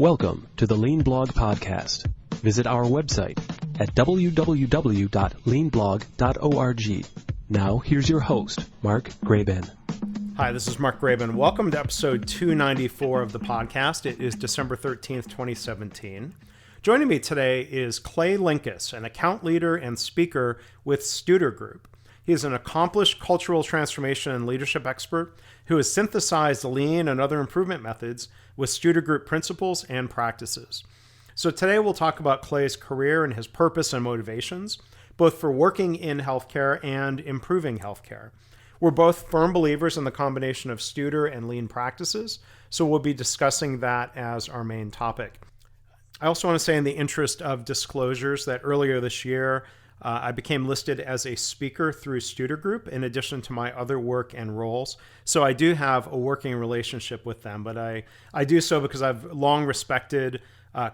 Welcome to the Lean Blog Podcast. Visit our website at www.leanblog.org. Now, here's your host, Mark Graban. Hi, this is Mark Graban. Welcome to episode 294 of the podcast. It is December 13th, 2017. Joining me today is Clay Linkous, an account leader and speaker with Studer Group. He is an accomplished cultural transformation and leadership expert who has synthesized lean and other improvement methods with Studer Group principles and practices. So today we'll talk about Clay's career and his purpose and motivations, both for working in healthcare and improving healthcare. We're both firm believers in the combination of Studer and lean practices, so we'll be discussing that as our main topic. I also want to say, in the interest of disclosures, that earlier this year, I became listed as a speaker through Studer Group in addition to my other work and roles. So I do have a working relationship with them, but I do so because I've long respected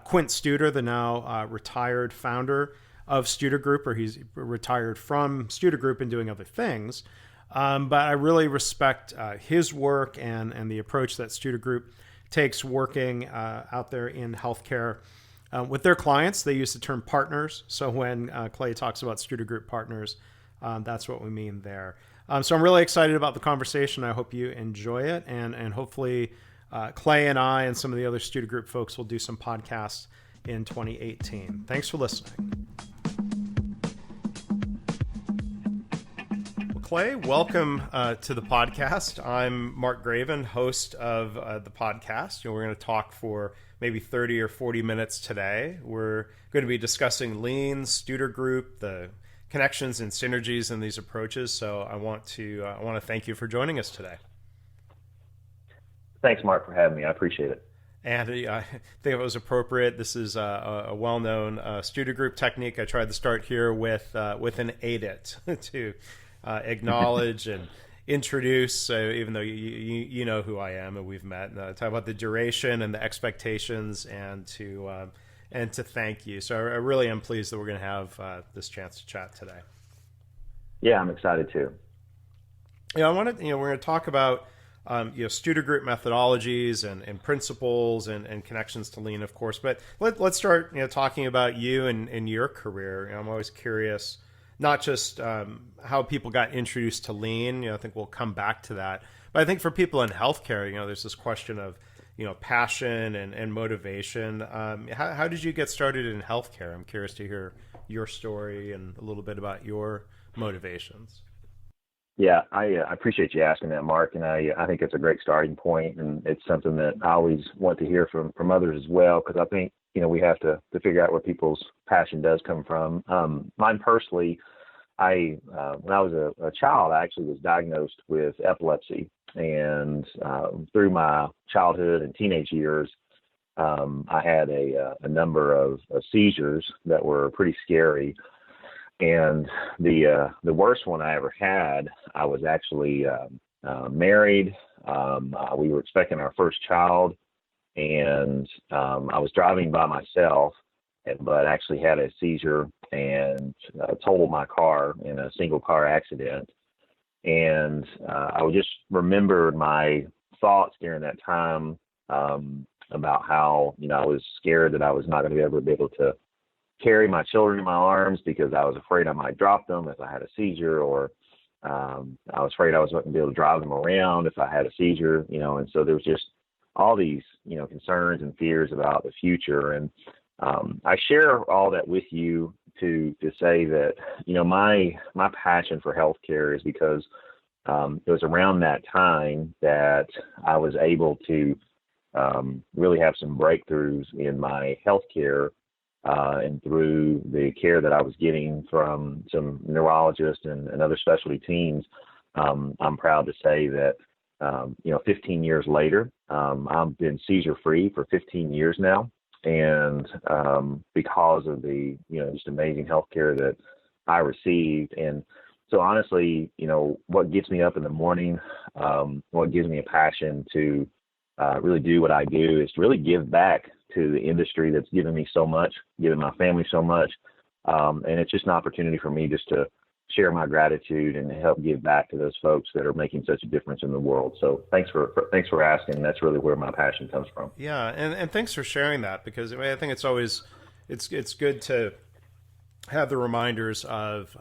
Quint Studer, the now retired founder of Studer Group, or he's retired from Studer Group and doing other things. But I really respect his work and the approach that Studer Group takes working out there in healthcare. With their clients, they use the term partners. So when Clay talks about Studer Group partners, that's what we mean there. So I'm really excited about the conversation. I hope you enjoy it. And hopefully Clay and I and some of the other Studer Group folks will do some podcasts in 2018. Thanks for listening. Well, Clay, welcome to the podcast. I'm Mark Graban, host of the podcast. We're going to talk for maybe 30 or 40 minutes today. We're going to be discussing lean, Studer Group, the connections and synergies in these approaches. So I want to thank you for joining us today. Thanks, Mark, for having me. I appreciate it. And I think it was appropriate. This is a well-known Studer Group technique. I tried to start here with an ADIT to acknowledge and introduce, even though you know who I am and we've met, talk about the duration and the expectations, and to thank you. So I really am pleased that we're going to have this chance to chat today. Yeah, I'm excited too. Yeah, we're going to talk about Studer Group methodologies and principles and connections to lean, of course. But let's start talking about you and your career. I'm always curious. Not just how people got introduced to lean. I think we'll come back to that. But I think for people in healthcare, there's this question of, passion and motivation. How did you get started in healthcare? I'm curious to hear your story and a little bit about your motivations. Yeah, I appreciate you asking that, Mark, and I think it's a great starting point, and it's something that I always want to hear from others as well, because I think we have to figure out where people's passion does come from. Mine personally, when I was a child, I actually was diagnosed with epilepsy, and through my childhood and teenage years, I had a number of seizures that were pretty scary. And the worst one I ever had, I was actually married. We were expecting our first child, and I was driving by myself, but actually had a seizure and totaled my car in a single car accident. And I would just remember my thoughts during that time about how I was scared that I was not going to be able to carry my children in my arms because I was afraid I might drop them if I had a seizure, or I was afraid I wasn't going to be able to drive them around if I had a seizure, and so there was just all these, concerns and fears about the future. And I share all that with you to say that, my passion for healthcare is because it was around that time that I was able to really have some breakthroughs in my healthcare. And through the care that I was getting from some neurologists and other specialty teams, I'm proud to say that, 15 years later, I've been seizure-free for 15 years now. And because of the, just amazing healthcare that I received. And so honestly, what gets me up in the morning, what gives me a passion to really do what I do is to really give back to the industry that's given me so much, given my family so much. And it's just an opportunity for me just to share my gratitude and help give back to those folks that are making such a difference in the world. So thanks for asking. That's really where my passion comes from. Yeah, and thanks for sharing that, because I think it's always it's good to have the reminders of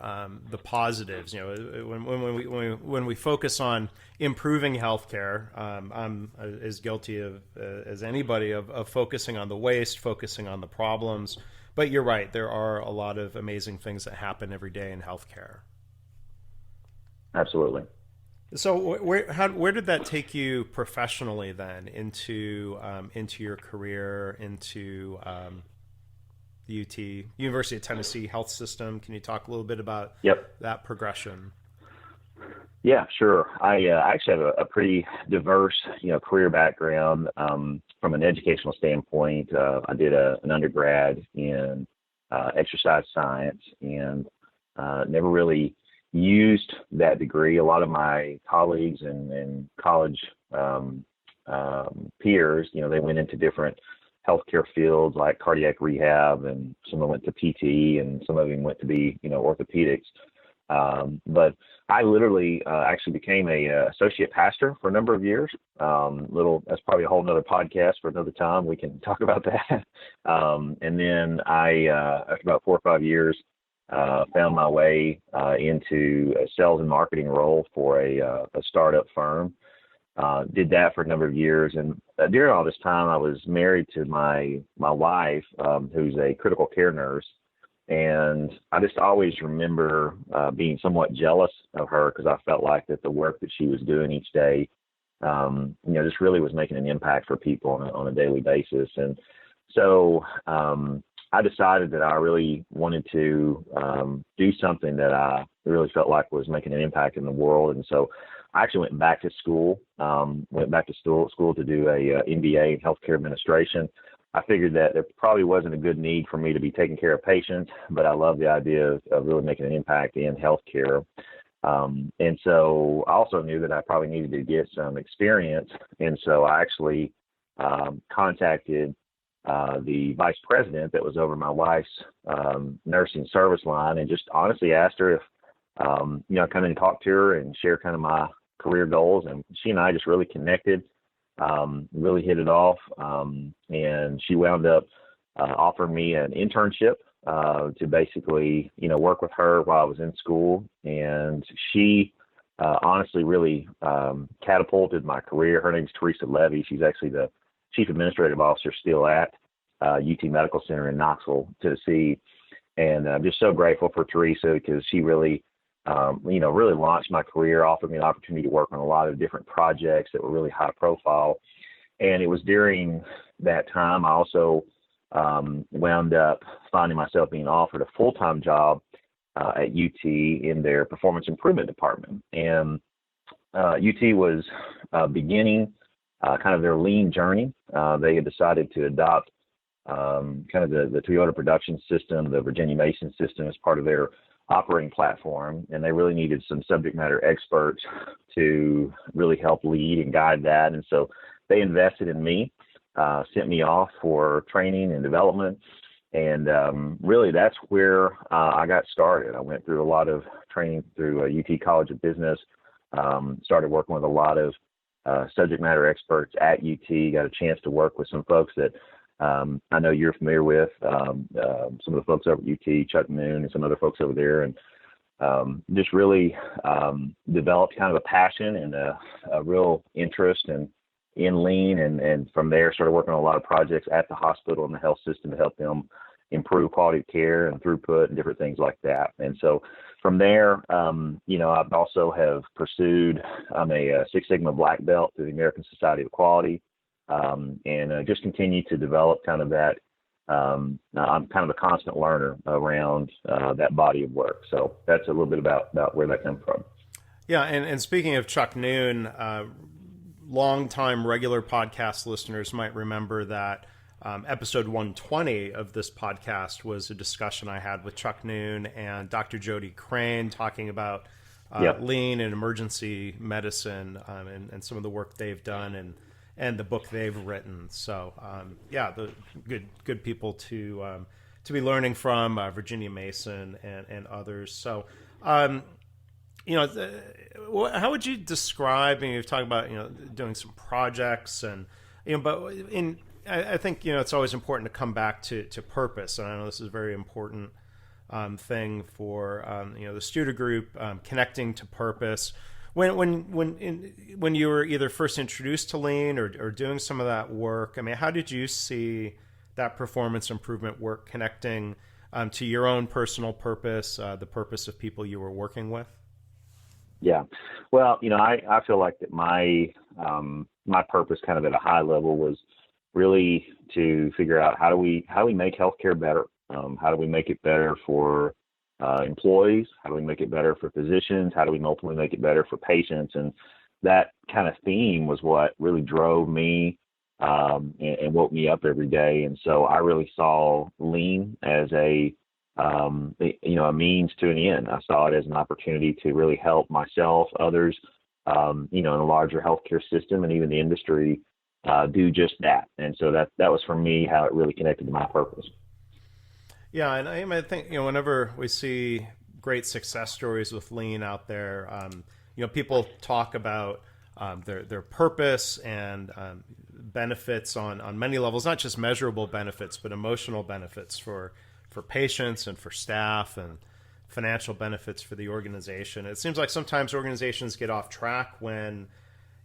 the positives. When we focus on improving healthcare, I'm as guilty of as anybody of focusing on the waste, focusing on the problems. But you're right, there are a lot of amazing things that happen every day in healthcare. Absolutely. So where did that take you professionally then into your career, into the University of Tennessee Health System? Can you talk a little bit about that progression? Yeah, sure. I actually have a pretty diverse, career background. From an educational standpoint, I did an undergrad in exercise science, and never really used that degree. A lot of my colleagues and college peers, they went into different healthcare fields like cardiac rehab, and some of them went to PT, and some of them went to be, orthopedics. But I literally actually became a associate pastor for a number of years. That's probably a whole nother podcast for another time. We can talk about that. And then I, after about 4 or 5 years, found my way into a sales and marketing role for a startup firm. Did that for a number of years, and during all this time, I was married to my wife, who's a critical care nurse, and I just always remember being somewhat jealous of her, because I felt like that the work that she was doing each day, just really was making an impact for people on a daily basis. And so I decided that I really wanted to do something that I really felt like was making an impact in the world. And so I actually went back to school, to do a MBA in healthcare administration. I figured that there probably wasn't a good need for me to be taking care of patients, but I love the idea of really making an impact in healthcare. And so I also knew that I probably needed to get some experience. And so I actually contacted the vice president that was over my wife's nursing service line, and just honestly asked her if, come in and talk to her and share kind of my career goals. And she and I just really connected, really hit it off. And she wound up offering me an internship to basically, work with her while I was in school. And she honestly really catapulted my career. Her name's Teresa Levy. She's actually the chief administrative officer still at UT Medical Center in Knoxville, Tennessee. And I'm just so grateful for Teresa, because she really, really launched my career, offered me an opportunity to work on a lot of different projects that were really high profile. And it was during that time I also wound up finding myself being offered a full-time job at UT in their performance improvement department. And UT was beginning kind of their lean journey. They had decided to adopt kind of the Toyota production system, the Virginia Mason system, as part of their operating platform, and they really needed some subject matter experts to really help lead and guide that. And so they invested in me, sent me off for training and development, and really that's where I got started. I went through a lot of training through UT College of Business, started working with a lot of subject matter experts at UT, got a chance to work with some folks that I know you're familiar with, some of the folks over at UT, Chuck Noon, and some other folks over there, and just really developed kind of a passion and a real interest in lean, and from there started working on a lot of projects at the hospital and the health system to help them improve quality of care and throughput and different things like that. And so from there, I also have pursued, I'm a Six Sigma Black Belt through the American Society of Quality. And just continue to develop kind of that. I'm kind of a constant learner around that body of work. So that's a little bit about where that comes from. Yeah, and speaking of Chuck Noon, longtime regular podcast listeners might remember that episode 120 of this podcast was a discussion I had with Chuck Noon and Dr. Jody Crane, talking about lean and emergency medicine, and some of the work they've done and the book they've written. So the good people to be learning from, Virginia Mason and others. So Um, how would you describe? You've talked about doing some projects, and but I think it's always important to come back to purpose, and I know this is a very important thing for the Studer Group, connecting to purpose. When you were either first introduced to Lean or doing some of that work, how did you see that performance improvement work connecting to your own personal purpose, the purpose of people you were working with? Yeah, well, I feel like that my purpose, kind of at a high level, was really to figure out how do we make healthcare better. How do we make it better for employees? How do we make it better for physicians? How do we ultimately make it better for patients? And that kind of theme was what really drove me and woke me up every day. And so I really saw Lean as a means to an end. I saw it as an opportunity to really help myself, others, in a larger healthcare system and even the industry do just that. And so that was for me how it really connected to my purpose. Yeah, and I think whenever we see great success stories with Lean out there, people talk about their purpose and benefits on many levels, not just measurable benefits, but emotional benefits for patients and for staff, and financial benefits for the organization. It seems like sometimes organizations get off track when,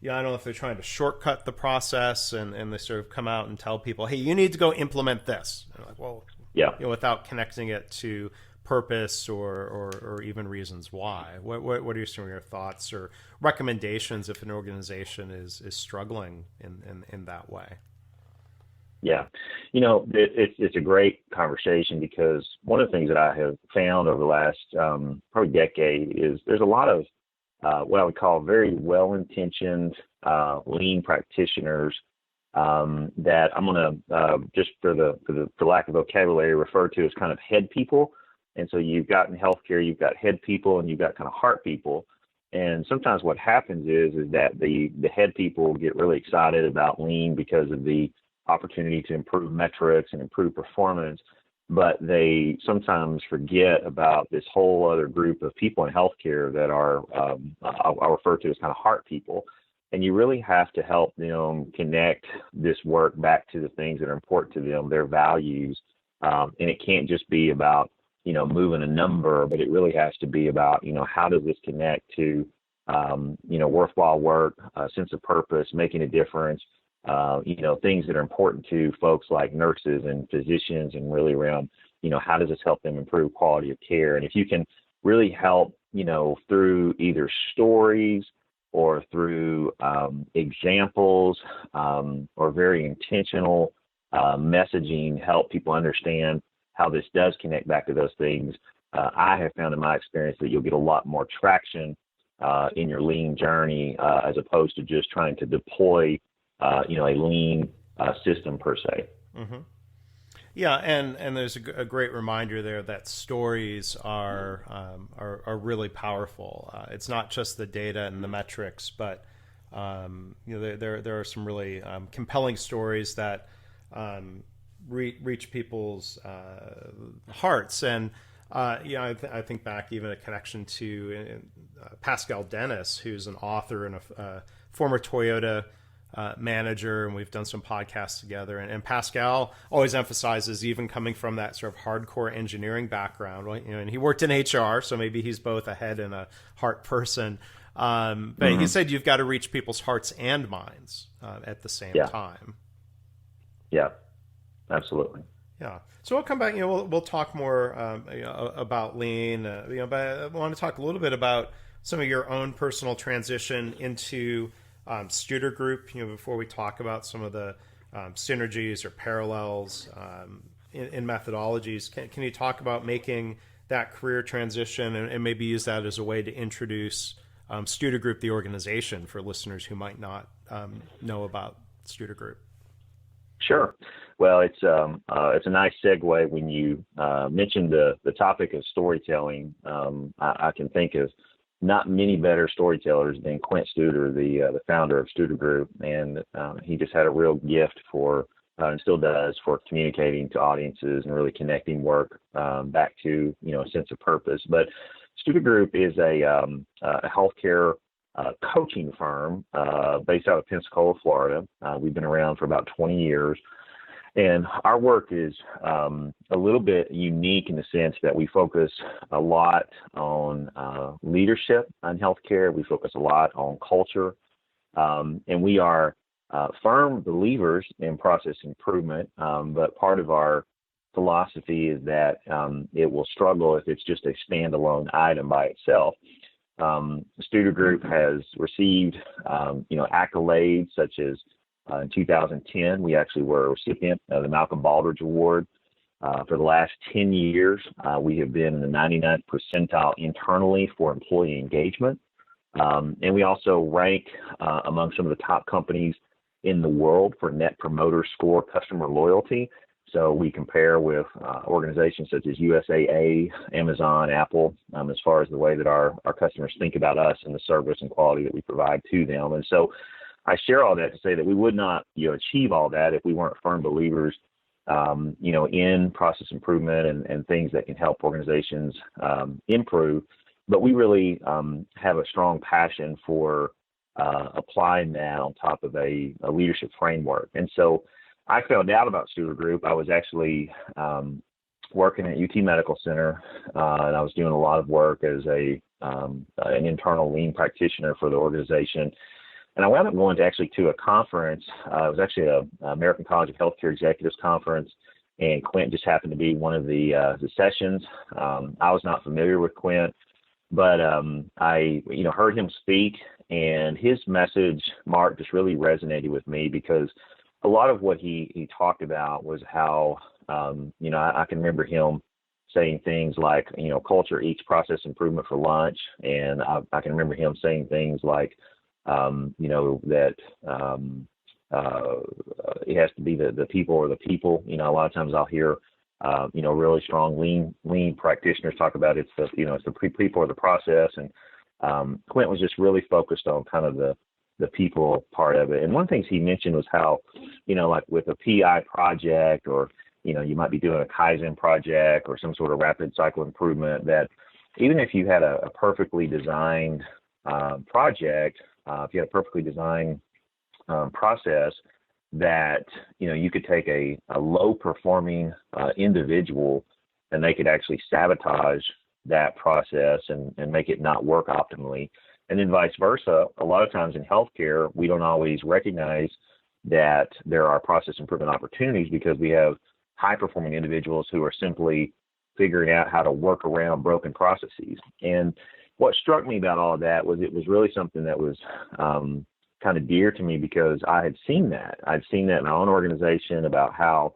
I don't know if they're trying to shortcut the process and they sort of come out and tell people, hey, you need to go implement this. And like, well, yeah, without connecting it to purpose or even reasons why. What are some of your thoughts or recommendations if an organization is struggling in that way? Yeah, it's a great conversation, because one of the things that I have found over the last probably decade is there's a lot of what I would call very well-intentioned Lean practitioners that I'm going to just for lack of vocabulary refer to as kind of head people. And so you've got in healthcare, you've got head people and you've got kind of heart people. And sometimes what happens is that the head people get really excited about Lean because of the opportunity to improve metrics and improve performance, but they sometimes forget about this whole other group of people in healthcare that are I'll refer to as kind of heart people. And you really have to help them connect this work back to the things that are important to them, their values. And it can't just be about, moving a number, but it really has to be about, how does this connect to, worthwhile work, a sense of purpose, making a difference, things that are important to folks like nurses and physicians, and really around, how does this help them improve quality of care? And if you can really help, through either stories or through examples or very intentional messaging, help people understand how this does connect back to those things, I have found in my experience that you'll get a lot more traction in your Lean journey as opposed to just trying to deploy, a Lean system per se. Mm-hmm. Yeah, and there's a great reminder there that stories are really powerful. It's not just the data and the metrics, but there are some really compelling stories that reach people's hearts. And I think back even a connection to Pascal Dennis, who's an author and a former Toyota manager, and we've done some podcasts together. And Pascal always emphasizes, even coming from that sort of hardcore engineering background, and he worked in HR, so maybe he's both a head and a heart person. But he said you've got to reach people's hearts and minds at the same time. Yeah, absolutely. Yeah. So we'll come back. We'll talk more about Lean. But I want to talk a little bit about some of your own personal transition into Studer Group, before we talk about some of the synergies or parallels in methodologies. Can you talk about making that career transition and maybe use that as a way to introduce Studer Group, the organization, for listeners who might not know about Studer Group? Sure. Well, it's a nice segue when you mentioned the topic of storytelling. I can think of not many better storytellers than Quint Studer, the founder of Studer Group, and he just had a real gift for, and still does, for communicating to audiences and really connecting work back to a sense of purpose. But Studer Group is a healthcare coaching firm based out of Pensacola, Florida. We've been around for about 20 years. And our work is a little bit unique in the sense that we focus a lot on leadership in healthcare. We focus a lot on culture. And we are firm believers in process improvement. But part of our philosophy is that it will struggle if it's just a standalone item by itself. Studer Group has received, accolades such as in 2010, we actually were a recipient of the Malcolm Baldrige Award. For the last 10 years, we have been in the 99th percentile internally for employee engagement. And we also rank among some of the top companies in the world for Net Promoter Score customer loyalty. So we compare with organizations such as USAA, Amazon, Apple, as far as the way that our customers think about us and the service and quality that we provide to them. And so I share all that to say that we would not, achieve all that if we weren't firm believers, in process improvement and things that can help organizations improve. But we really have a strong passion for applying that on top of a leadership framework. And so I found out about Studer Group. I was actually working at UT Medical Center, and I was doing a lot of work as an internal lean practitioner for the organization. And I wound up going to a conference. It was actually an American College of Healthcare Executives conference, and Quint just happened to be one of the sessions. I was not familiar with Quint, but I heard him speak, and his message, Mark, just really resonated with me because a lot of what he talked about was how I can remember him saying things like culture eats process improvement for lunch, and I can remember him saying things like that it has to be the people or the people. A lot of times I'll hear, really strong lean practitioners talk about it's the people or the process. And Quint was just really focused on kind of the people part of it. And one of the things he mentioned was how, like with a PI project or, you might be doing a Kaizen project or some sort of rapid cycle improvement, that even if you had a perfectly designed project, if you had a perfectly designed process, that you could take a low performing individual and they could actually sabotage that process and make it not work optimally. And then vice versa. A lot of times in healthcare, we don't always recognize that there are process improvement opportunities because we have high performing individuals who are simply figuring out how to work around broken processes. And what struck me about all of that was it was really something that was kind of dear to me because I had seen that. I'd seen that in my own organization about how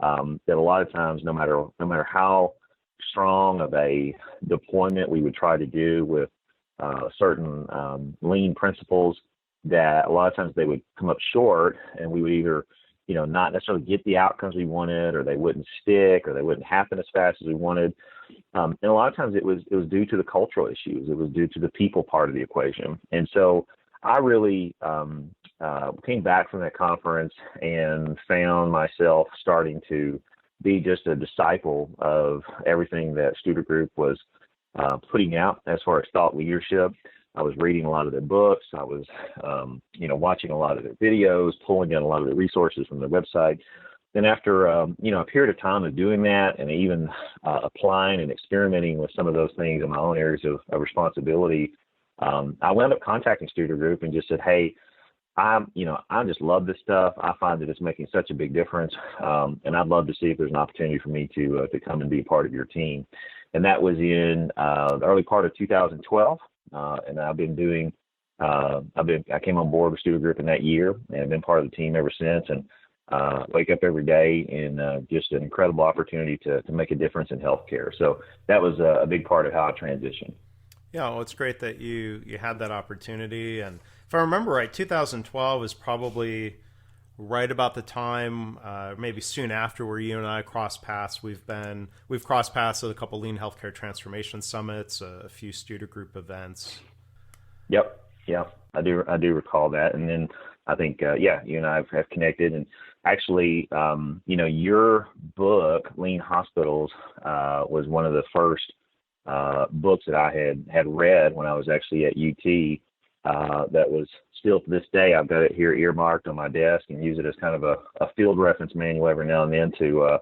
that a lot of times, no matter how strong of a deployment we would try to do with certain lean principles, that a lot of times they would come up short, and we would either not necessarily get the outcomes we wanted, or they wouldn't stick, or they wouldn't happen as fast as we wanted. And a lot of times it was due to the cultural issues. It was due to the people part of the equation. And so I really came back from that conference and found myself starting to be just a disciple of everything that Studer Group was putting out as far as thought leadership. I was reading a lot of their books. I was, watching a lot of their videos, pulling in a lot of the resources from their website. Then after, a period of time of doing that and even applying and experimenting with some of those things in my own areas of responsibility, I wound up contacting Studer Group and just said, hey, I just love this stuff. I find that it's making such a big difference. And I'd love to see if there's an opportunity for me to come and be a part of your team. And that was in the early part of 2012. And I've been doing, I came on board with Studer Group in that year and I've been part of the team ever since. And wake up every day in just an incredible opportunity to make a difference in healthcare. So that was a big part of how I transitioned. Yeah, well, it's great that you had that opportunity. And if I remember right, 2012 was probably right about the time, maybe soon after, where you and I crossed paths. We've crossed paths at a couple Lean Healthcare Transformation Summits, a few Studer Group events. Yep. Yeah, I do recall that. And then I think, you and I have connected. And actually, your book, Lean Hospitals, was one of the first books that I had read when I was actually at UT. That was still to this day, I've got it here earmarked on my desk and use it as kind of a field reference manual every now and then to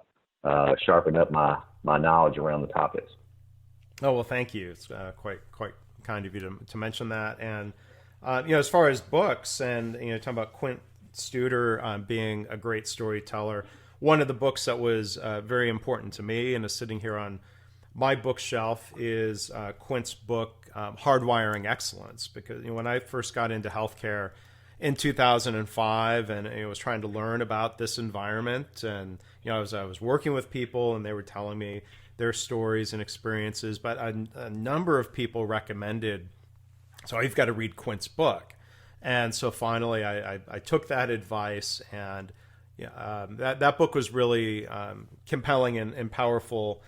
sharpen up my knowledge around the topics. Oh, well, thank you. It's quite kind of you to mention that. And as far as books, and talking about Quint Studer being a great storyteller, one of the books that was very important to me and is sitting here on my bookshelf is Quint's book, Hardwiring Excellence, because when I first got into healthcare in 2005 and was trying to learn about this environment, and I was working with people and they were telling me their stories and experiences, but a number of people recommended, so you've got to read Quint's book. And so finally I took that advice, and that book was really compelling and powerful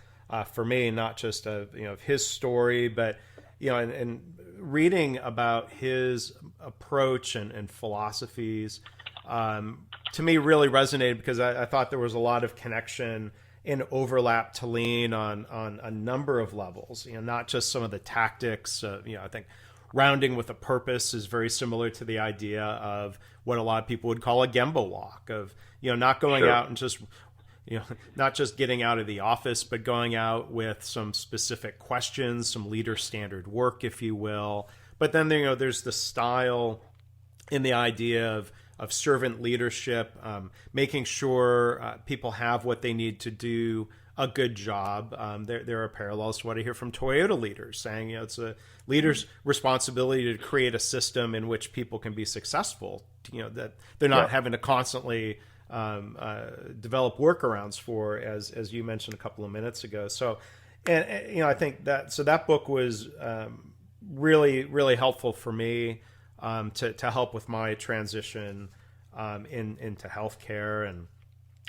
for me, not just of his story, but and reading about his approach and philosophies to me really resonated, because I thought there was a lot of connection and overlap to lean on a number of levels. Not just some of the tactics. I think rounding with a purpose is very similar to the idea of what a lot of people would call a Gemba walk, of not going Sure. out and just not just getting out of the office, but going out with some specific questions, some leader standard work, if you will. But then there's the style in the idea of servant leadership, making sure people have what they need to do a good job. There are parallels to what I hear from Toyota leaders saying, it's a leader's responsibility to create a system in which people can be successful, that they're not having to constantly develop workarounds for, as you mentioned a couple of minutes ago. So, and I think that book was really, really helpful for me to help with my transition into healthcare. And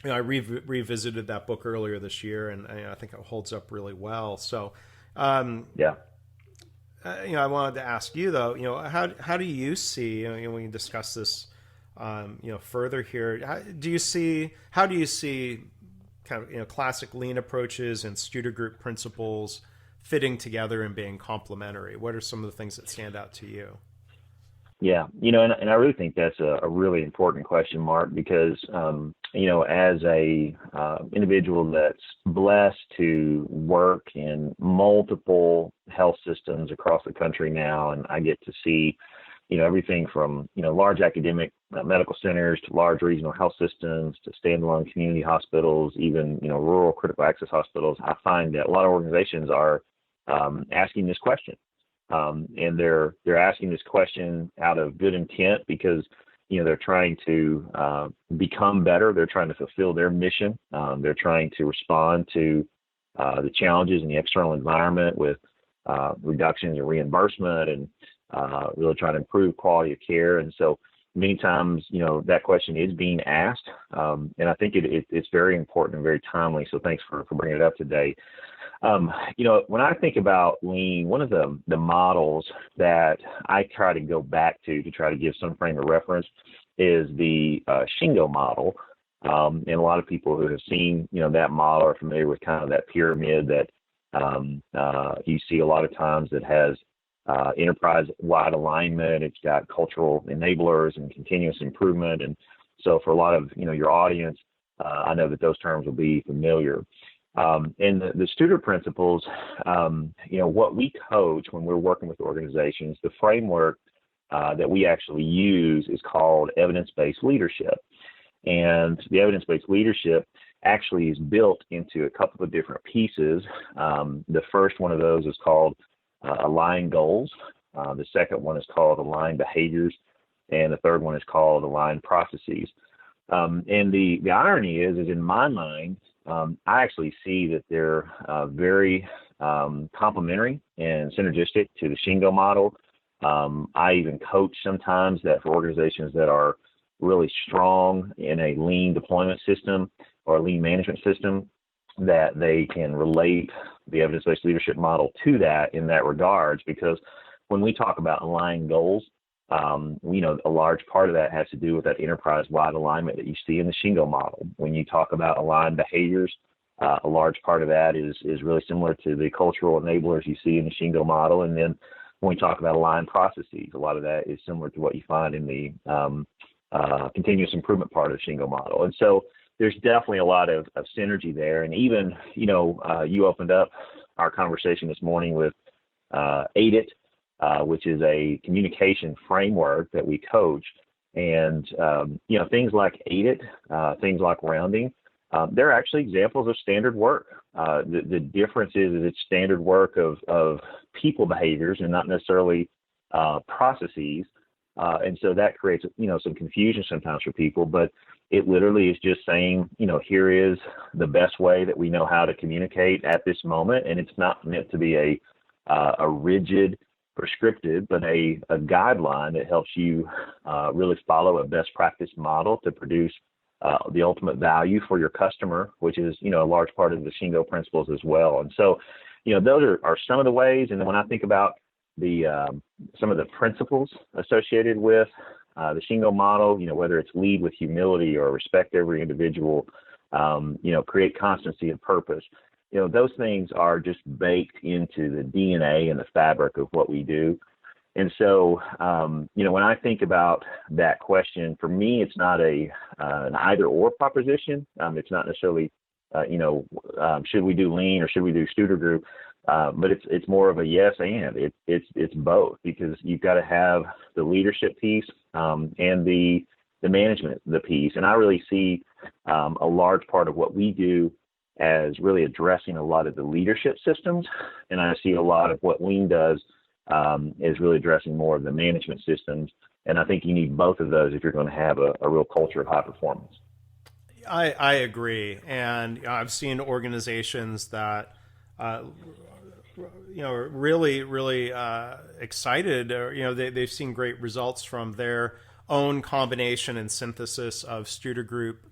I revisited that book earlier this year, and I think it holds up really well. So, I wanted to ask you though, how do you see, when you discuss this, further here, how do you see kind of, classic lean approaches and Studer Group principles fitting together and being complementary? What are some of the things that stand out to you? Yeah, and I really think that's a really important question, Mark, because, as a individual that's blessed to work in multiple health systems across the country now, and I get to see, everything from, large academic medical centers to large regional health systems to standalone community hospitals, even, rural critical access hospitals, I find that a lot of organizations are asking this question. And they're asking this question out of good intent, because they're trying to become better. They're trying to fulfill their mission. They're trying to respond to the challenges in the external environment with reductions in reimbursement, and really trying to improve quality of care. And so many times, that question is being asked, and I think it's very important and very timely. So thanks for bringing it up today. When I think about lean, one of the models that I try to go back to try to give some frame of reference is the Shingo model. And a lot of people who have seen, that model are familiar with kind of that pyramid that you see a lot of times that has enterprise-wide alignment. It's got cultural enablers and continuous improvement. And so for a lot of, your audience, I know that those terms will be familiar. And the Studer principles, what we coach when we're working with organizations, the framework that we actually use is called evidence-based leadership. And the evidence-based leadership actually is built into a couple of different pieces. The first one of those is called aligned goals. The second one is called aligned behaviors. And the third one is called aligned processes. And the irony is in my mind, I actually see that they're very complementary and synergistic to the Shingo model. I even coach sometimes that for organizations that are really strong in a lean deployment system or a lean management system, that they can relate the evidence-based leadership model to that in that regards. Because when we talk about aligned goals, a large part of that has to do with that enterprise-wide alignment that you see in the Shingo model. When you talk about aligned behaviors, a large part of that is really similar to the cultural enablers you see in the Shingo model. And then when we talk about aligned processes, a lot of that is similar to what you find in the continuous improvement part of the Shingo model. And so there's definitely a lot of synergy there. And even, you opened up our conversation this morning with AIDIT, which is a communication framework that we coach. And, things like AIDIT, things like rounding, they're actually examples of standard work. The difference is it's standard work of people behaviors and not necessarily processes. And so that creates, some confusion sometimes for people. But it literally is just saying, here is the best way that we know how to communicate at this moment. And it's not meant to be a rigid prescriptive, but a guideline that helps you really follow a best practice model to produce the ultimate value for your customer, which is, a large part of the Shingo principles as well. And so, those are some of the ways. And then when I think about some of the principles associated with the Shingo model, whether it's lead with humility or respect every individual, create constancy and purpose, those things are just baked into the DNA and the fabric of what we do. And so, when I think about that question, for me, it's not an either or proposition. It's not necessarily, should we do lean or should we do Studer Group? But it's more of a yes and. It's both, because you've got to have the leadership piece and the management the piece. And I really see a large part of what we do as really addressing a lot of the leadership systems, and I see a lot of what lean does is really addressing more of the management systems. And I think you need both of those if you're going to have a real culture of high performance. I agree. And I've seen organizations that, really, really excited, or, they've seen great results from their own combination and synthesis of Studer Group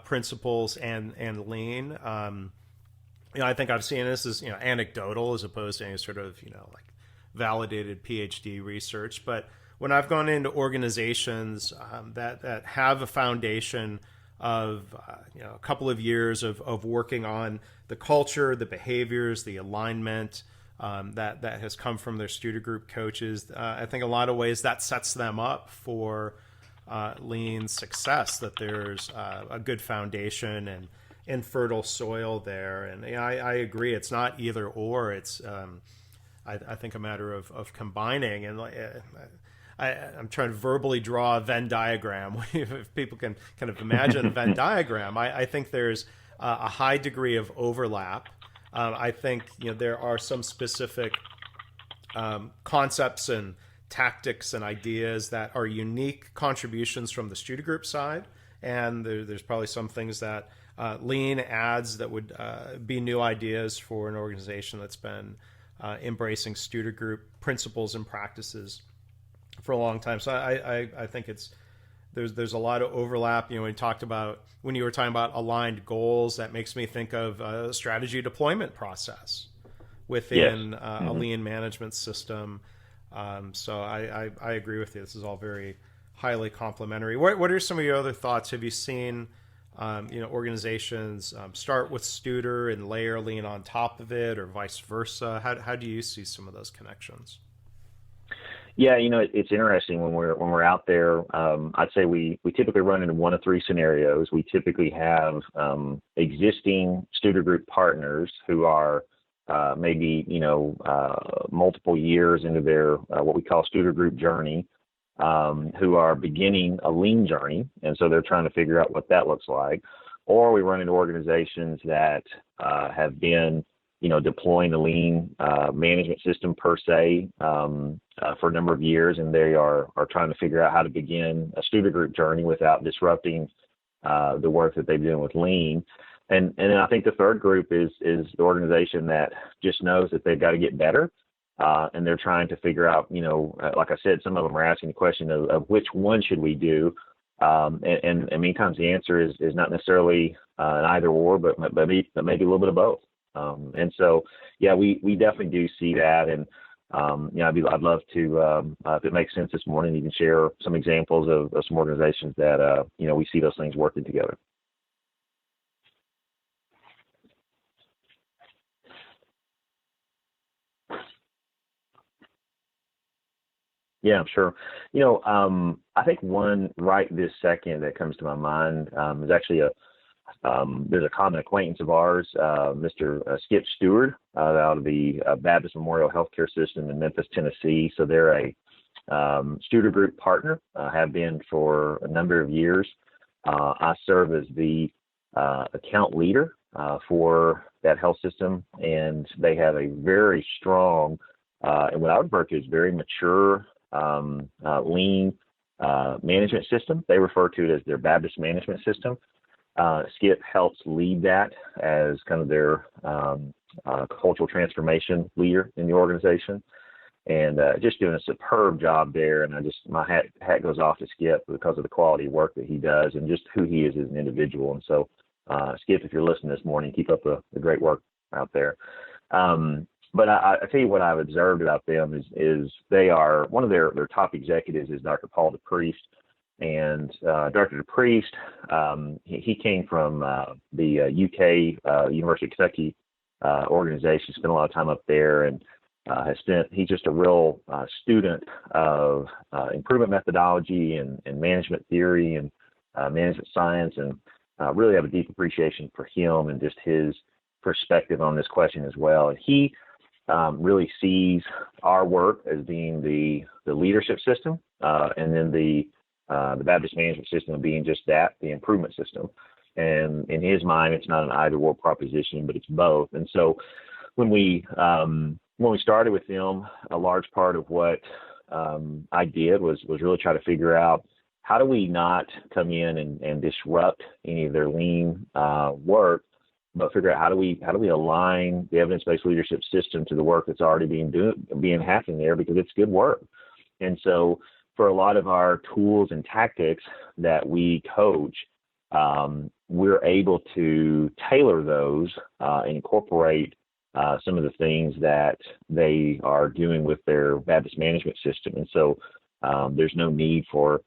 principles and lean. I think I've seen this as, anecdotal as opposed to any sort of, like validated PhD research. But when I've gone into organizations that have a foundation of a couple of years of working on the culture, the behaviors, the alignment that has come from their Studer Group coaches, I think a lot of ways that sets them up for lean success, that there's a good foundation and infertile soil there. And I agree, it's not either or, it's I think a matter of combining. And I'm trying to verbally draw a Venn diagram. If people can kind of imagine a Venn diagram, I think there's a high degree of overlap. I think there are some specific concepts and tactics and ideas that are unique contributions from the Studer Group side, and there's probably some things that lean adds that would be new ideas for an organization that's been embracing Studer Group principles and practices for a long time. So I think there's a lot of overlap. When you were talking about aligned goals, that makes me think of a strategy deployment process within a lean management system. So I agree with you. This is all very highly complementary. What are some of your other thoughts? Have you seen organizations start with Studer and layer lean on top of it, or vice versa? How do you see some of those connections? Yeah, it's interesting when we're out there. I'd say we typically run into one of three scenarios. We typically have existing Studer Group partners who are maybe multiple years into their what we call Studer Group journey, who are beginning a lean journey, and so they're trying to figure out what that looks like. Or we run into organizations that have been deploying the lean management system per se for a number of years, and they are trying to figure out how to begin a Studer Group journey without disrupting the work that they've been doing with lean. And then I think the third group is the organization that just knows that they've got to get better, and they're trying to figure out, like I said, some of them are asking the question of which one should we do, and many times the answer is not necessarily an either or, but maybe a little bit of both. And so, yeah, we definitely do see that. And, I'd love to, if it makes sense this morning, you can share some examples of some organizations that, we see those things working together. Yeah, sure. I think one right this second that comes to my mind is actually there's a common acquaintance of ours, Mr. Skip Stewart, out of the Baptist Memorial Healthcare System in Memphis, Tennessee. So they're a Studer Group partner, have been for a number of years. I serve as the account leader for that health system, and they have a very strong and what I would refer to as very mature lean management system. They refer to it as their Baptist management system. Skip helps lead that as kind of their cultural transformation leader in the organization, and just doing a superb job there. And my hat goes off to Skip because of the quality of work that he does and just who he is as an individual. And so, Skip, if you're listening this morning, keep up the great work out there. But I tell you what I've observed about them is they are, one of their top executives is Dr. Paul DePriest. And Dr. DePriest, he came from the UK University of Kentucky organization, spent a lot of time up there, and he's just a real student of improvement methodology and management theory and management science, and really have a deep appreciation for him and just his perspective on this question as well. And he really sees our work as being the leadership system, and then the Baptist management system being just that, the improvement system. And in his mind, it's not an either-or proposition, but it's both. And so when we started with them, a large part of what I did was really try to figure out how do we not come in and disrupt any of their lean work, but figure out how do we align the evidence-based leadership system to the work that's already being happening there, because it's good work. And so for a lot of our tools and tactics that we coach, we're able to tailor those and incorporate some of the things that they are doing with their Baptist management system. And so there's no need for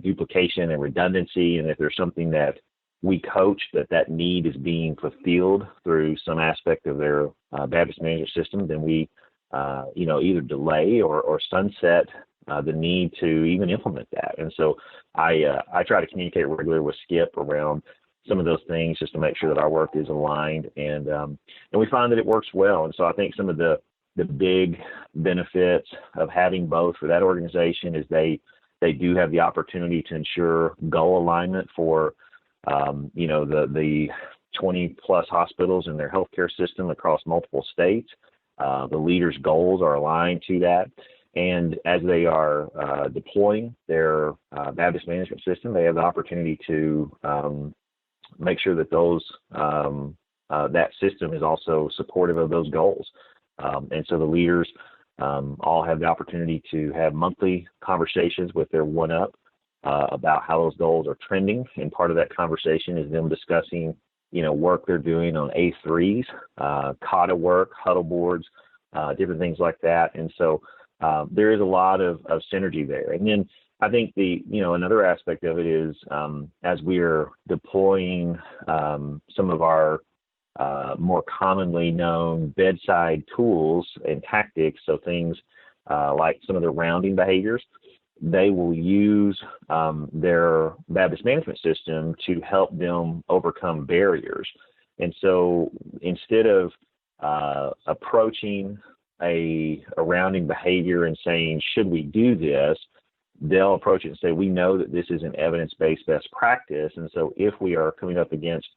duplication and redundancy. And if there's something that we coach that need is being fulfilled through some aspect of their Baptist management system, then we either delay or sunset the need to even implement that. And so I try to communicate regularly with Skip around some of those things just to make sure that our work is aligned, and we find that it works well. And so I think some of the big benefits of having both for that organization is they do have the opportunity to ensure goal alignment for the 20 plus hospitals in their healthcare system across multiple states. The leaders' goals are aligned to that. And as they are deploying their Baptist management system, they have the opportunity to make sure that that system is also supportive of those goals. And so the leaders all have the opportunity to have monthly conversations with their one-up about how those goals are trending. And part of that conversation is them discussing, work they're doing on A3s, kata work, huddle boards, different things like that. And so there is a lot of synergy there. And then I think another aspect of it is as we're deploying some of our more commonly known bedside tools and tactics, so things like some of the rounding behaviors, they will use their Baptist management system to help them overcome barriers. And so instead of approaching a rounding behavior and saying, should we do this, they'll approach it and say, we know that this is an evidence-based best practice. And so if we are coming up against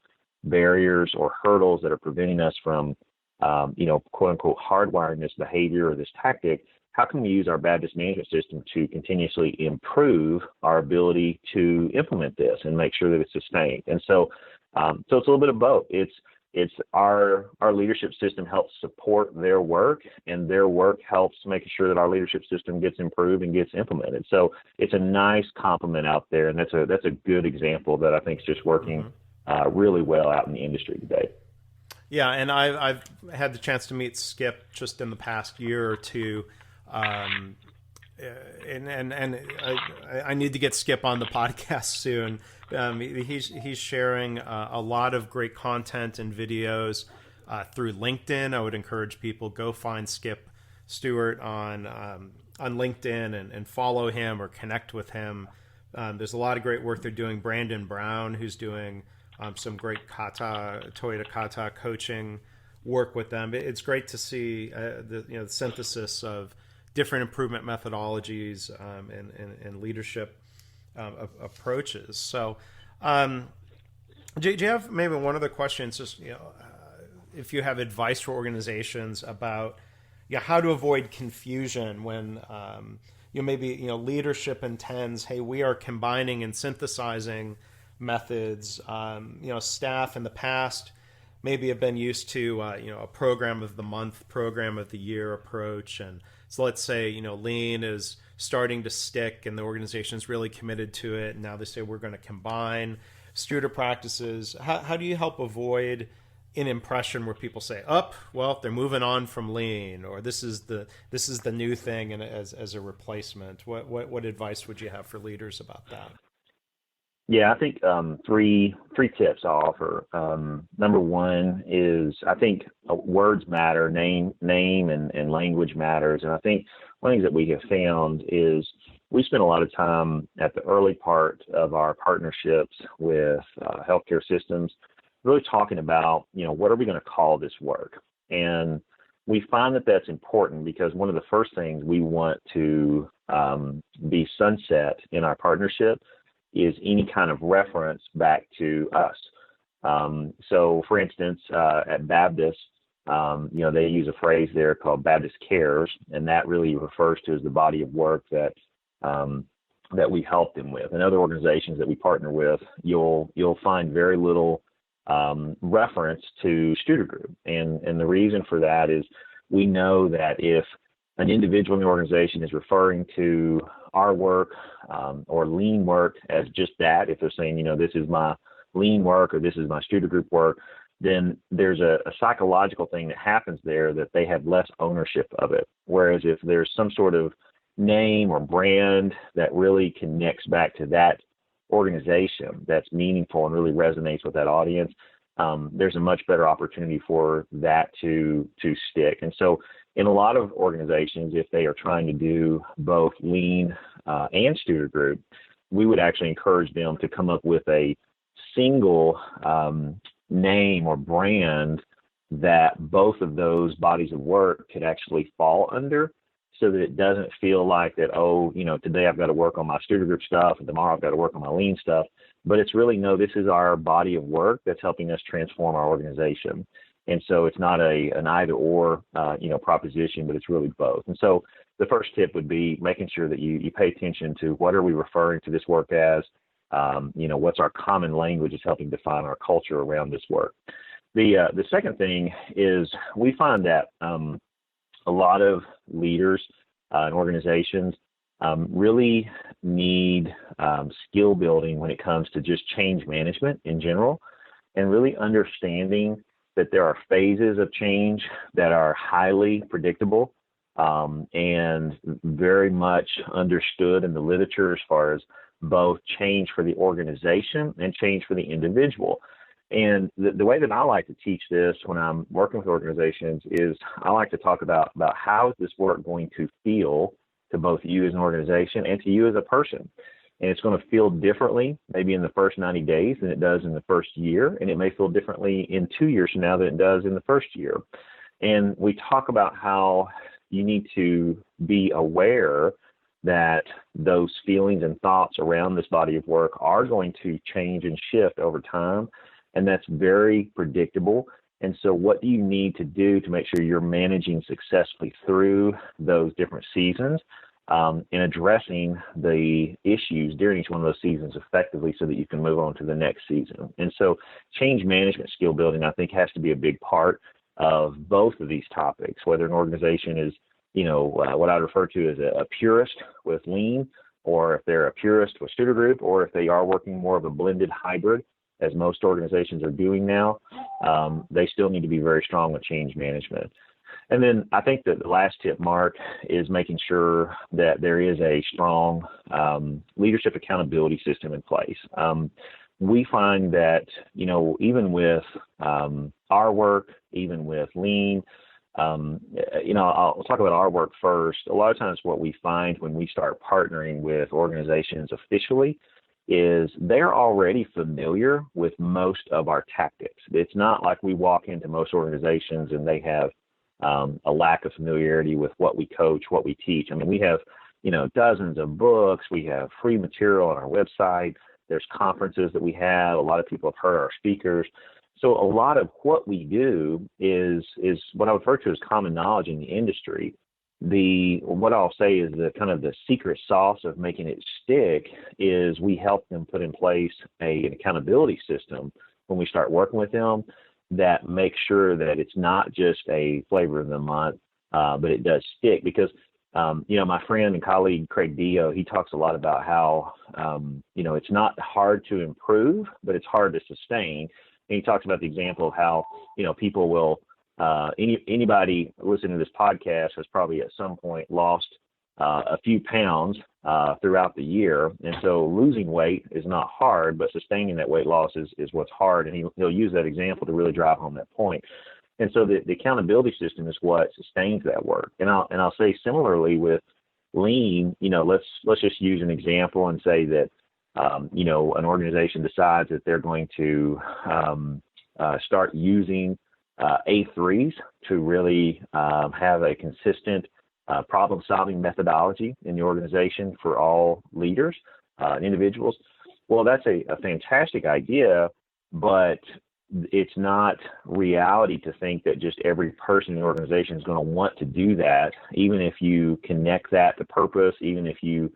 barriers or hurdles that are preventing us from, quote unquote, hardwiring this behavior or this tactic, how can we use our Baptist management system to continuously improve our ability to implement this and make sure that it's sustained? And so it's a little bit of both. It's our leadership system helps support their work, and their work helps making sure that our leadership system gets improved and gets implemented. So it's a nice complement out there, and that's a good example that I think is just working really well out in the industry today. Yeah, and I've had the chance to meet Skip just in the past year or two. And I need to get Skip on the podcast soon. He's sharing a lot of great content and videos through LinkedIn. I would encourage people, go find Skip Stewart on on LinkedIn and follow him or connect with him. There's a lot of great work they're doing. Brandon Brown, who's doing some great Toyota Kata coaching work with them. It's great to see the synthesis of different improvement methodologies and leadership approaches. So, do you have maybe one other question? It's just if you have advice for organizations about how to avoid confusion when maybe leadership intends, hey, we are combining and synthesizing methods. Staff in the past maybe have been used to a program of the month, program of the year approach, and so let's say lean is starting to stick and the organization is really committed to it, and now they say we're going to combine Studer practices. How do you help avoid an impression where people say, well, they're moving on from lean, or this is the new thing and as a replacement? What advice would you have for leaders about that? Yeah, I think three tips I'll offer. Number one is I think words matter, name and language matters. And I think one of the things that we have found is we spend a lot of time at the early part of our partnerships with healthcare systems really talking about, what are we going to call this work? And we find that that's important because one of the first things we want to be sunset in our partnership is any kind of reference back to us. So, for instance, at Baptist, they use a phrase there called Baptist Cares, and that really refers to as the body of work that we help them with. In other organizations that we partner with, you'll find very little reference to Studer Group, and the reason for that is we know that if an individual in the organization is referring to our work or lean work as just that, if they're saying, this is my lean work or this is my Studer Group work, then there's a psychological thing that happens there that they have less ownership of it. Whereas if there's some sort of name or brand that really connects back to that organization that's meaningful and really resonates with that audience, there's a much better opportunity for that to stick. And so in a lot of organizations, if they are trying to do both lean and Studer Group, we would actually encourage them to come up with a single name or brand that both of those bodies of work could actually fall under, so that it doesn't feel like that, today I've got to work on my Studer Group stuff and tomorrow I've got to work on my lean stuff. But it's really, no, this is our body of work that's helping us transform our organization. And so it's not an either or, proposition, but it's really both. And so the first tip would be making sure that you pay attention to what are we referring to this work as, what's our common language is helping define our culture around this work. The second thing is we find that a lot of leaders and organizations really need skill building when it comes to just change management in general, and really understanding that there are phases of change that are highly predictable and very much understood in the literature as far as both change for the organization and change for the individual. And the way that I like to teach this when I'm working with organizations is I like to talk about how is this work going to feel to both you as an organization and to you as a person. And it's going to feel differently maybe in the first 90 days than it does in the first year. And it may feel differently in 2 years from now than it does in the first year. And we talk about how you need to be aware that those feelings and thoughts around this body of work are going to change and shift over time. And that's very predictable. And so what do you need to do to make sure you're managing successfully through those different seasons and addressing the issues during each one of those seasons effectively so that you can move on to the next season? And so change management skill building, I think, has to be a big part of both of these topics, whether an organization is, what I refer to as a purist with lean, or if they're a purist with Studer Group, or if they are working more of a blended hybrid, as most organizations are doing now, they still need to be very strong with change management. And then I think that the last tip, Mark, is making sure that there is a strong leadership accountability system in place. We find that, even with our work, even with lean, I'll talk about our work first. A lot of times what we find when we start partnering with organizations officially is they're already familiar with most of our tactics. It's not like we walk into most organizations and they have a lack of familiarity with what we coach, what we teach. I mean, we have, dozens of books. We have free material on our website. There's conferences that we have. A lot of people have heard our speakers. So a lot of what we do is what I refer to as common knowledge in the industry. What I'll say is the kind of the secret sauce of making it stick is we help them put in place an accountability system when we start working with them that makes sure that it's not just a flavor of the month, but it does stick. Because my friend and colleague Craig Dio, he talks a lot about how it's not hard to improve, but it's hard to sustain. And he talks about the example of how people will. Anybody listening to this podcast has probably at some point lost a few pounds throughout the year. And so losing weight is not hard, but sustaining that weight loss is what's hard. And he'll use that example to really drive home that point. And so the accountability system is what sustains that work. And I'll say similarly with lean, let's just use an example and say that, an organization decides that they're going to start using A3s to really have a consistent problem-solving methodology in the organization for all leaders and individuals. Well, that's a fantastic idea, but it's not reality to think that just every person in the organization is going to want to do that, even if you connect that to purpose, even if you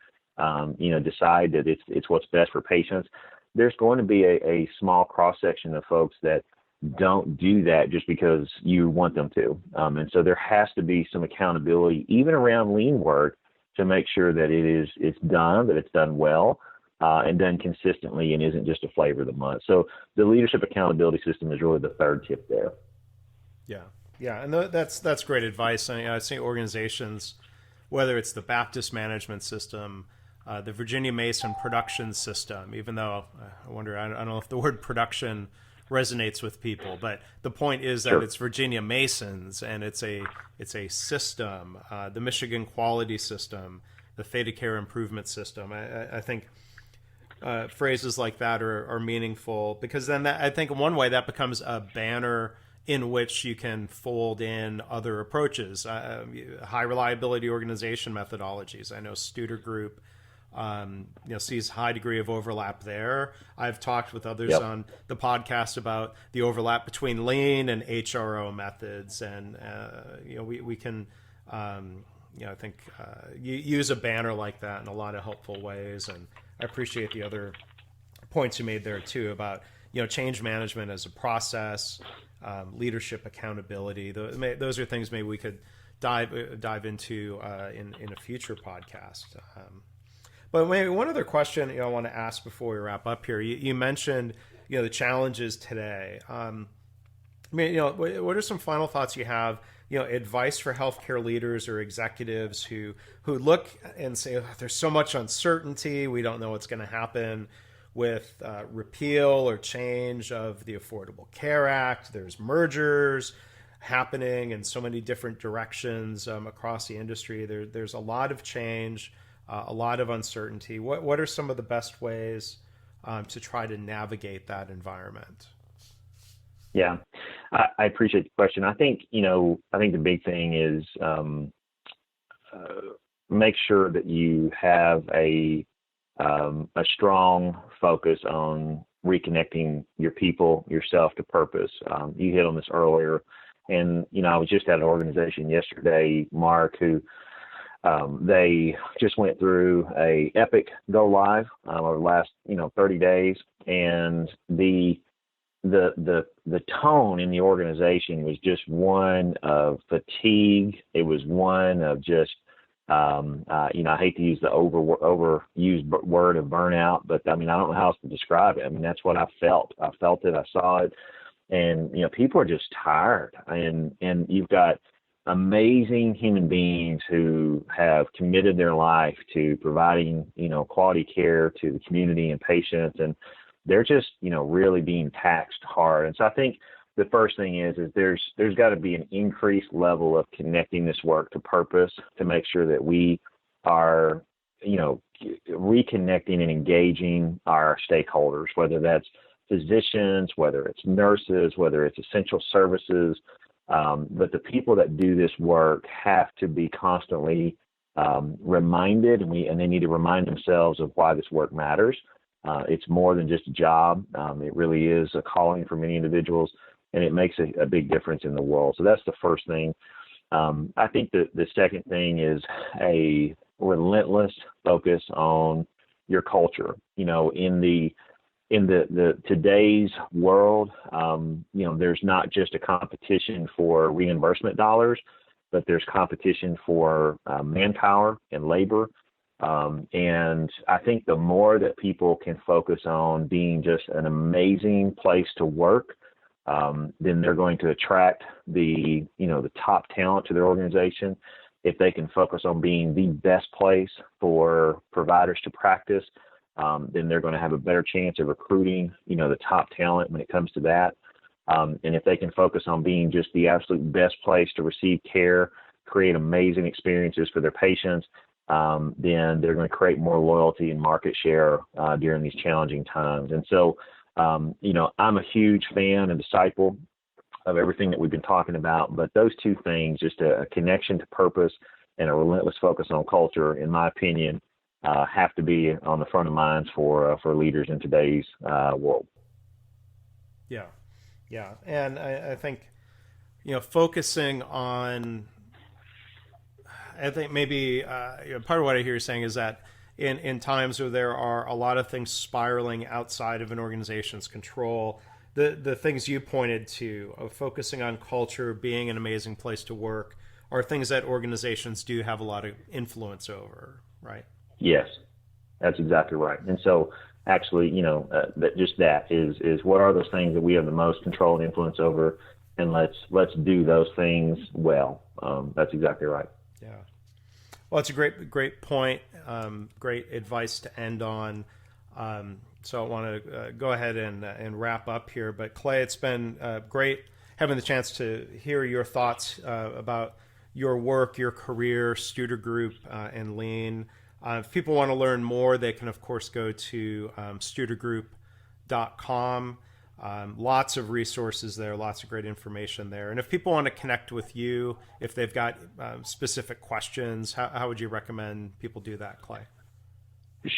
decide that it's what's best for patients. There's going to be a small cross-section of folks that don't do that just because you want them to. And so there has to be some accountability, even around lean work, to make sure that it's done, that it's done well, and done consistently and isn't just a flavor of the month. So the leadership accountability system is really the third tip there. Yeah. And that's great advice. I see organizations, whether it's the Baptist management system, the Virginia Mason production system, even though I don't know if the word production resonates with people, but the point is that it's Virginia Masons and it's a system, the Michigan quality system, the Theta Care improvement system. I think phrases like that are meaningful, because then I think in one way that becomes a banner in which you can fold in other approaches, high reliability organization methodologies. I know Studer Group sees high degree of overlap there. I've talked with others on the podcast about the overlap between lean and HRO methods, and we can I think use a banner like that in a lot of helpful ways. And I appreciate the other points you made there too about change management as a process, leadership accountability. Those are things maybe we could dive into in a future podcast. But maybe one other question I want to ask before we wrap up here. You mentioned the challenges today. What are some final thoughts you have? Advice for healthcare leaders or executives who look and say, there's so much uncertainty. We don't know what's going to happen with repeal or change of the Affordable Care Act. There's mergers happening in so many different directions across the industry. There's a lot of change. A lot of uncertainty. What are some of the best ways to try to navigate that environment? Yeah, I appreciate the question. I think the big thing is make sure that you have a strong focus on reconnecting your people, yourself to purpose. You hit on this earlier, and I was just at an organization yesterday, Mark, who they just went through a epic go live over the last 30 days, and the tone in the organization was just one of fatigue. It was one of just I hate to use the overused word of burnout, but I don't know how else to describe it. That's what I felt. I felt it. I saw it, and people are just tired, and you've got amazing human beings who have committed their life to providing, quality care to the community and patients, and they're just, really being taxed hard. And so I think the first thing is there's got to be an increased level of connecting this work to purpose to make sure that we are, reconnecting and engaging our stakeholders, whether that's physicians, whether it's nurses, whether it's essential services. But the people that do this work have to be constantly reminded, and they need to remind themselves of why this work matters. It's more than just a job. It really is a calling for many individuals, and it makes a big difference in the world. So that's the first thing. I think that the second thing is a relentless focus on your culture. In the today's world, there's not just a competition for reimbursement dollars, but there's competition for manpower and labor. And I think the more that people can focus on being just an amazing place to work, then they're going to attract the top talent to their organization. If they can focus on being the best place for providers to practice, then they're going to have a better chance of recruiting, the top talent when it comes to that. And if they can focus on being just the absolute best place to receive care, create amazing experiences for their patients, then they're going to create more loyalty and market share during these challenging times. And so, I'm a huge fan and disciple of everything that we've been talking about, but those two things, just a connection to purpose and a relentless focus on culture, in my opinion, have to be on the front of minds for leaders in today's world. Yeah. And I think, focusing on, I think maybe part of what I hear you saying is that in times where there are a lot of things spiraling outside of an organization's control, the things you pointed to of focusing on culture, being an amazing place to work, are things that organizations do have a lot of influence over, right? Yes, that's exactly right. And so actually, that is what are those things that we have the most control and influence over, and let's do those things well. That's exactly right. Yeah. Well, it's a great point. Great advice to end on. So I want to go ahead and wrap up here. But Clay, it's been great having the chance to hear your thoughts about your work, your career, Studer Group, and Lean. If people want to learn more, they can, of course, go to studergroup.com. Lots of resources there, lots of great information there. And if people want to connect with you, if they've got specific questions, how would you recommend people do that, Clay?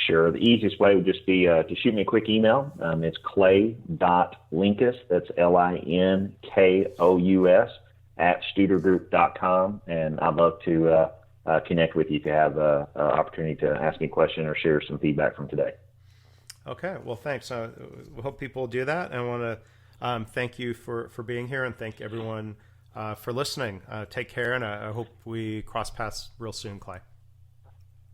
Sure. The easiest way would just be to shoot me a quick email. It's clay.linkous, that's LINKOUS, @studergroup.com. And I'd love to connect with you if you have an opportunity to ask me a question or share some feedback from today. Okay. Well, thanks. We hope people do that. And I want to thank you for being here, and thank everyone for listening. Take care, and I hope we cross paths real soon, Clay.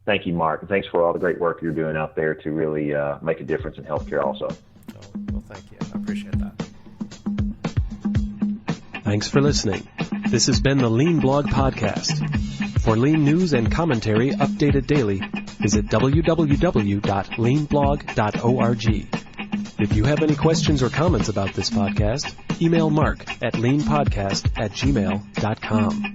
Thank you, Mark. And thanks for all the great work you're doing out there to really make a difference in healthcare also. Well, thank you. I appreciate that. Thanks for listening. This has been the Lean Blog Podcast. For Lean news and commentary updated daily, visit www.leanblog.org. If you have any questions or comments about this podcast, email Mark at leanpodcast@gmail.com.